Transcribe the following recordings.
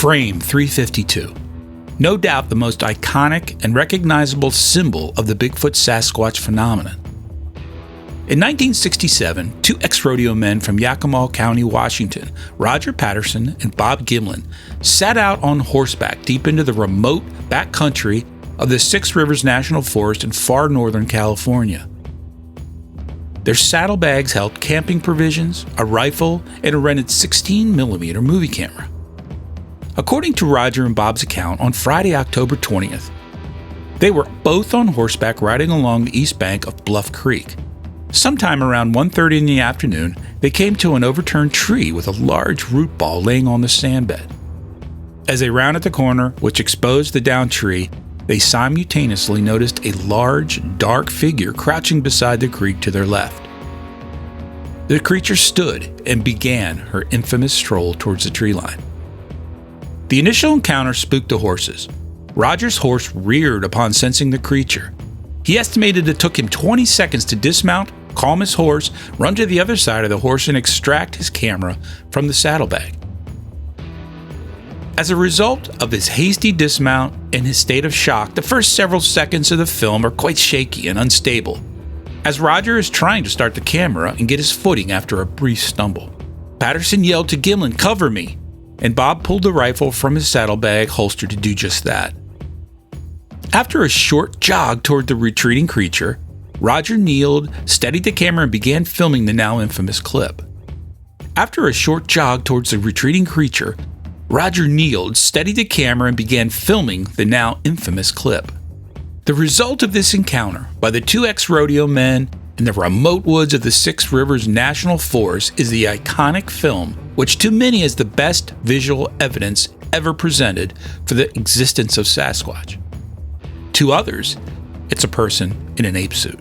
Frame 352. No doubt the most iconic and recognizable symbol of the Bigfoot Sasquatch phenomenon. In 1967, two ex-rodeo men from Yakima County, Washington, Roger Patterson and Bob Gimlin, sat out on horseback deep into the remote backcountry of the Six Rivers National Forest in far northern California. Their saddlebags held camping provisions, a rifle, and a rented 16mm movie camera. According to Roger and Bob's account, on Friday, October 20th, they were both on horseback riding along the east bank of Bluff Creek. Sometime around 1:30 in the afternoon, they came to an overturned tree with a large root ball laying on the sand bed. As they rounded the corner, which exposed the downed tree, they simultaneously noticed a large, dark figure crouching beside the creek to their left. The creature stood and began her infamous stroll towards the tree line. The initial encounter spooked the horses. Roger's horse reared upon sensing the creature. He estimated it took him 20 seconds to dismount, calm his horse, run to the other side of the horse, and extract his camera from the saddlebag. As a result of his hasty dismount and his state of shock, the first several seconds of the film are quite shaky and unstable, as Roger is trying to start the camera and get his footing after a brief stumble. Patterson yelled to Gimlin, "Cover me," and Bob pulled the rifle from his saddlebag holster to do just that. After a short jog toward the retreating creature, Roger kneeled, steadied the camera, and began filming the now infamous clip. After a short jog towards the retreating creature, Roger kneeled, steadied the camera, and began filming the now infamous clip. The result of this encounter by the two ex-rodeo men in the remote woods of the Six Rivers National Forest is the iconic film, which to many is the best visual evidence ever presented for the existence of Sasquatch. To others, it's a person in an ape suit.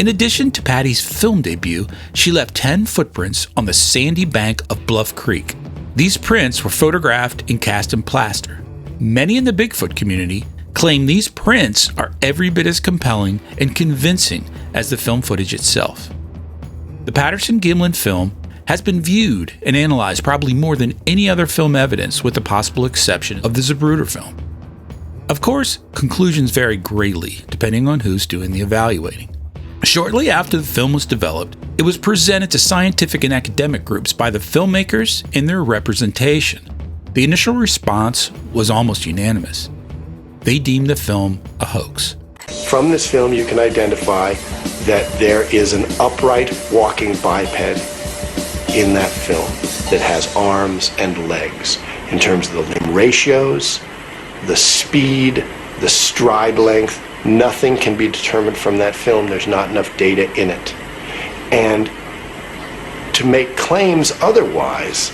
In addition to Patty's film debut, she left 10 footprints on the sandy bank of Bluff Creek. These prints were photographed and cast in plaster. Many in the Bigfoot community claim these prints are every bit as compelling and convincing as the film footage itself. The Patterson Gimlin film has been viewed and analyzed probably more than any other film evidence, with the possible exception of the Zapruder film. Of course, conclusions vary greatly depending on who's doing the evaluating. Shortly after the film was developed, it was presented to scientific and academic groups by the filmmakers and their representation. The initial response was almost unanimous. They deemed the film a hoax. From this film, you can identify that there is an upright walking biped in that film that has arms and legs. In terms of the limb ratios, the speed, the stride length, nothing can be determined from that film. There's not enough data in it. And to make claims otherwise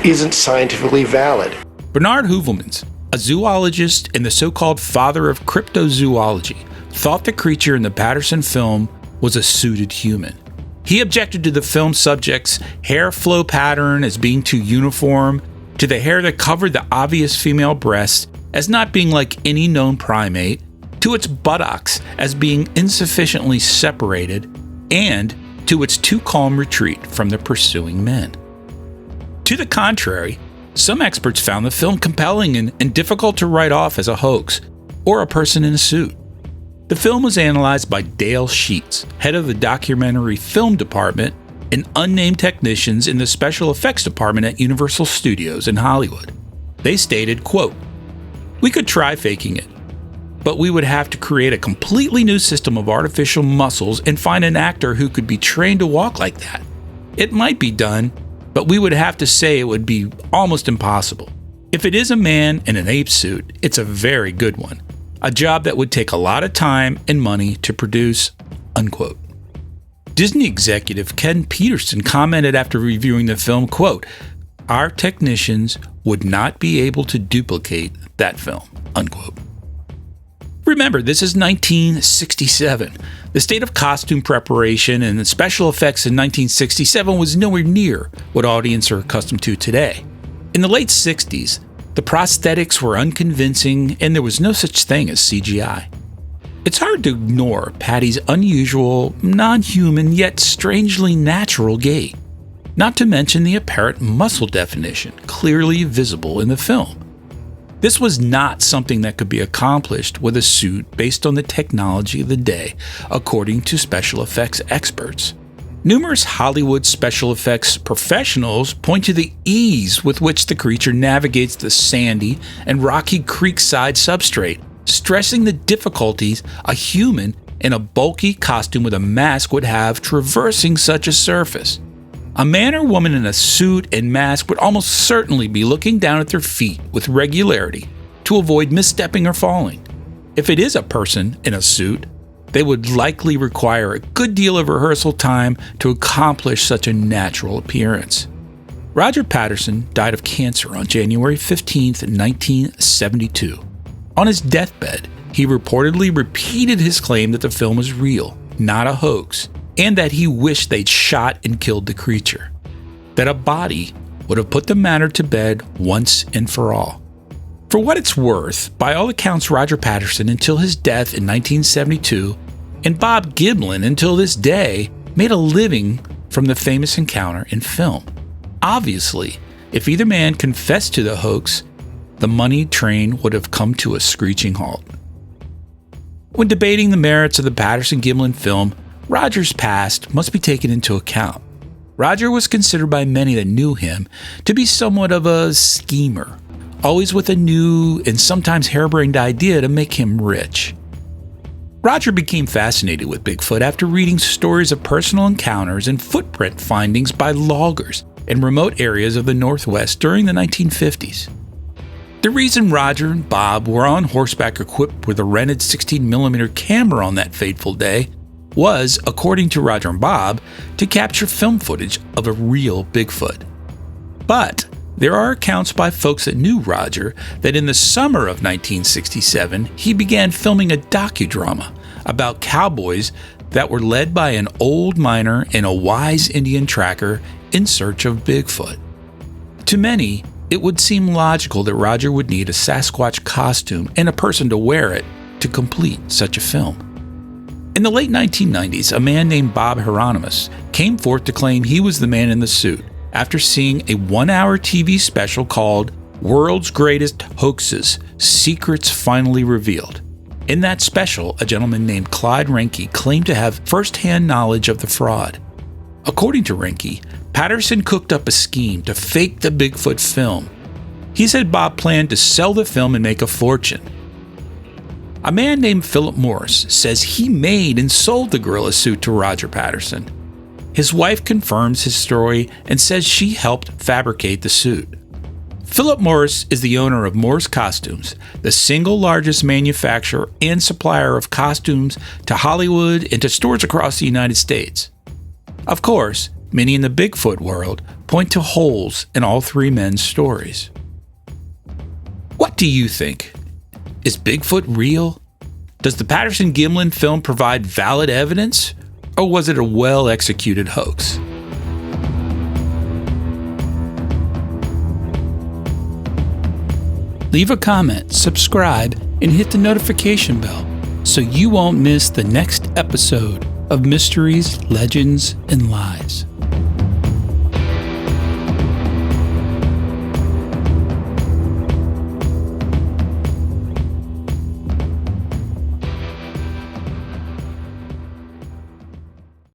isn't scientifically valid. Bernard Heuvelmans, a zoologist and the so-called father of cryptozoology, thought the creature in the Patterson film was a suited human. He objected to the film subject's hair flow pattern as being too uniform, to the hair that covered the obvious female breasts as not being like any known primate, to its buttocks as being insufficiently separated, and to its too calm retreat from the pursuing men. To the contrary, some experts found the film compelling and difficult to write off as a hoax or a person in a suit. The film was analyzed by Dale Sheets, head of the documentary film department, and unnamed technicians in the special effects department at Universal Studios in Hollywood. They stated, quote, "We could try faking it, but we would have to create a completely new system of artificial muscles and find an actor who could be trained to walk like that. It might be done, but we would have to say it would be almost impossible. If it is a man in an ape suit, it's a very good one. A job that would take a lot of time and money to produce," unquote. Disney executive Ken Peterson commented after reviewing the film, quote, "Our technicians would not be able to duplicate that film," unquote. Remember, this is 1967. The state of costume preparation and the special effects in 1967 was nowhere near what audiences are accustomed to today. In the late 60s, the prosthetics were unconvincing and there was no such thing as CGI. It's hard to ignore Patty's unusual, non-human, yet strangely natural gait. not to mention the apparent muscle definition clearly visible in the film. This was not something that could be accomplished with a suit based on the technology of the day, according to special effects experts. Numerous Hollywood special effects professionals point to the ease with which the creature navigates the sandy and rocky creekside substrate, stressing the difficulties a human in a bulky costume with a mask would have traversing such a surface. A man or woman in a suit and mask would almost certainly be looking down at their feet with regularity to avoid misstepping or falling. If it is a person in a suit, they would likely require a good deal of rehearsal time to accomplish such a natural appearance. Roger Patterson died of cancer on January 15, 1972. On his deathbed, he reportedly repeated his claim that the film was real, not a hoax, and that he wished they'd shot and killed the creature. That a body would have put the matter to bed once and for all. For what it's worth, by all accounts, Roger Patterson, until his death in 1972, and Bob Gimlin, until this day, made a living from the famous encounter in film. Obviously, if either man confessed to the hoax, the money train would have come to a screeching halt. When debating the merits of the Patterson Gimlin film, Roger's past must be taken into account. Roger was considered by many that knew him to be somewhat of a schemer, always with a new and sometimes harebrained idea to make him rich. Roger became fascinated with Bigfoot after reading stories of personal encounters and footprint findings by loggers in remote areas of the Northwest during the 1950s. The reason Roger and Bob were on horseback equipped with a rented 16mm camera on that fateful day was, according to Roger and Bob, to capture film footage of a real Bigfoot. But there are accounts by folks that knew Roger that in the summer of 1967, he began filming a docudrama about cowboys that were led by an old miner and a wise Indian tracker in search of Bigfoot. To many, it would seem logical that Roger would need a Sasquatch costume and a person to wear it to complete such a film. In the late 1990s, a man named Bob Hieronymus came forth to claim he was the man in the suit after seeing a 1-hour TV special called World's Greatest Hoaxes, Secrets Finally Revealed. In that special, a gentleman named Clyde Renke claimed to have first-hand knowledge of the fraud. According to Renke, Patterson cooked up a scheme to fake the Bigfoot film. He said Bob planned to sell the film and make a fortune. A man named Philip Morris says he made and sold the gorilla suit to Roger Patterson. His wife confirms his story and says she helped fabricate the suit. Philip Morris is the owner of Morris Costumes, the single largest manufacturer and supplier of costumes to Hollywood and to stores across the United States. Of course, many in the Bigfoot world point to holes in all three men's stories. What do you think? Is Bigfoot real? Does the Patterson Gimlin film provide valid evidence, or was it a well-executed hoax? Leave a comment, subscribe, and hit the notification bell so you won't miss the next episode of Mysteries, Legends, and Lies.